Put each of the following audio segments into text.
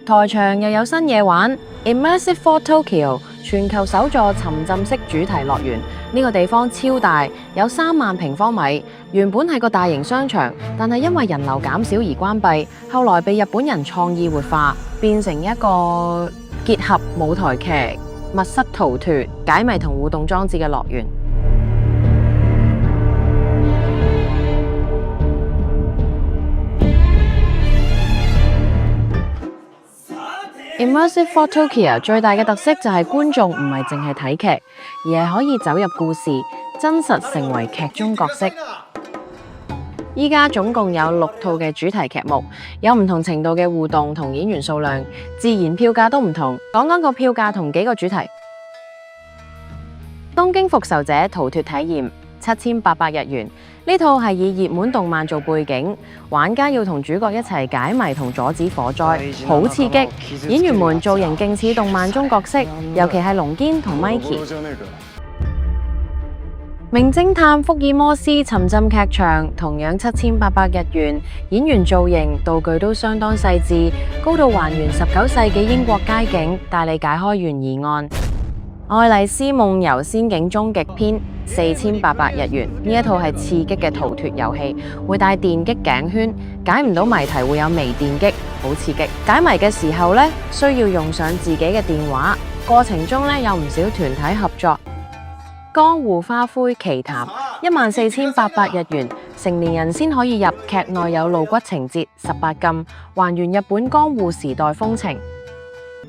台場又有新嘢玩 ，Immersive for Tokyo 全球首座沉浸式主題樂園。呢個地方超大，有3萬平方米，原本係個大型商場，但係因為人流減少而關閉，後來被日本人創意活化，變成一個結合舞台劇、密室逃脫、解謎同互動裝置嘅樂園。Immersive for Tokyo 最大嘅特色就係觀眾唔係淨係睇劇，而係可以走入故事，真實成為劇中角色。依家總共有6套嘅主題劇目，有唔同程度嘅互動同演員數量，自然票價都唔同。講講個票價同幾個主題。東京復仇者逃脫體驗7800日元，呢套係以熱門動漫做背景，玩家要同主角一齊解謎同阻止火災，好刺激。演員們造型勁似動漫中角色，尤其係龍堅同 Mikey。名偵探福爾摩斯沉浸劇場同樣7800日元，演員造型、道具都相當細緻，高度還原19世紀英國街景，帶你解開懸疑案。愛麗絲夢遊仙境終極篇4800日元，呢一套係刺激嘅逃脫遊戲，會帶電擊頸圈，解唔到謎題會有微電擊，好刺激。解謎嘅時候呢，需要用上自己嘅電話，過程中呢，有唔少團體合作。江戶花魁奇譚14800日元，成年人先可以入，劇內有露骨情節，18禁，還原日本江戶時代風情。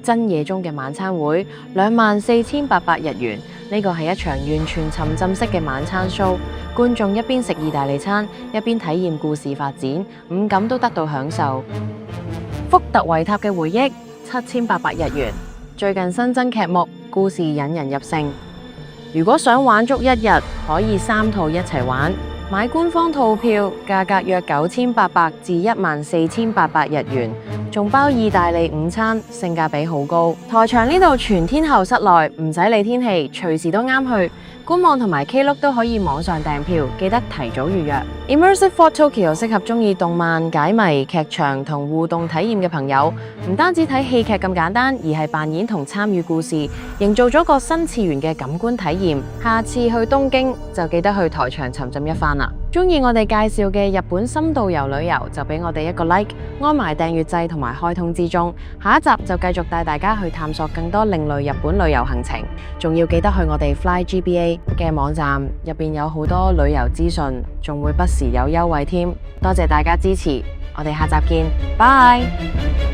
真野中嘅晚餐會24800日元，呢個係一場完全沉浸式嘅晚餐 show， 觀眾一邊食意大利餐，一邊體驗故事發展，五感都得到享受。福特維塔嘅回憶7800日元，最近新增劇目，故事引人入勝。如果想玩足一日，可以3套一齊玩。買官方套票，價格約9800至14800日元，仲包意大利午餐，性價比好高。台場呢度全天候室內，唔使理天氣，隨時都啱去。官網同埋 Klook 都可以網上訂票，記得提早預約。Immersive for Tokyo 適合中意動漫、解謎、劇場同互動體驗嘅朋友，唔單止睇戲劇咁簡單，而係扮演同參與故事，營造咗個新次元嘅感官體驗。下次去東京就記得去台場沉浸一番啦！中意我哋介紹嘅日本深度遊旅遊，就俾我哋一個 like， 安埋訂閱掣同埋開通知中。下一集就繼續帶大家去探索更多另類日本旅遊行程，仲要記得去我哋 FlyGBA 嘅網站，入邊有好多旅遊資訊，仲會不時有優惠添。多謝大家支持，我哋下集見，拜。